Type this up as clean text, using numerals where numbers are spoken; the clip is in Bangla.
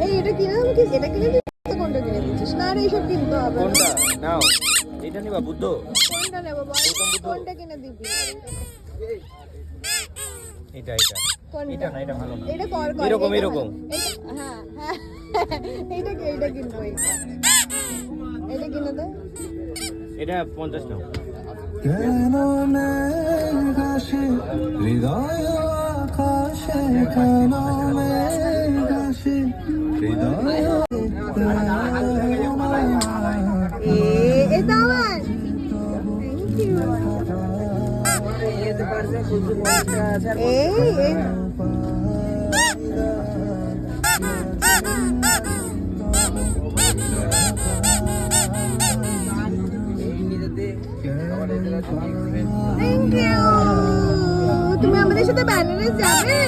এই এটা কিনে আমাকে এটা কিনে দিচ্ছিস কোনটা কিনে দিচ্ছিস না রে এইসব কিনতে হবে কোনটা নাও এটা নিবা বুদ্ধ কোনটা নেব বল কোনটা কিনে দিবি এটা কোনটা এটা না এটা ভালো না এটা কর কর এরকম এটা এরকম ভালো। হ্যাঁ হ্যাঁ এইটা কিনবো এটা কিনে দে এটা 50 নাও কেন মেঘাসে হৃদয় আকাশে কেন মেঘাসে হৃদয় এটা আমার এই থ্যাংক ইউ তুমি আমাদের সাথে ব্যানারে যাবে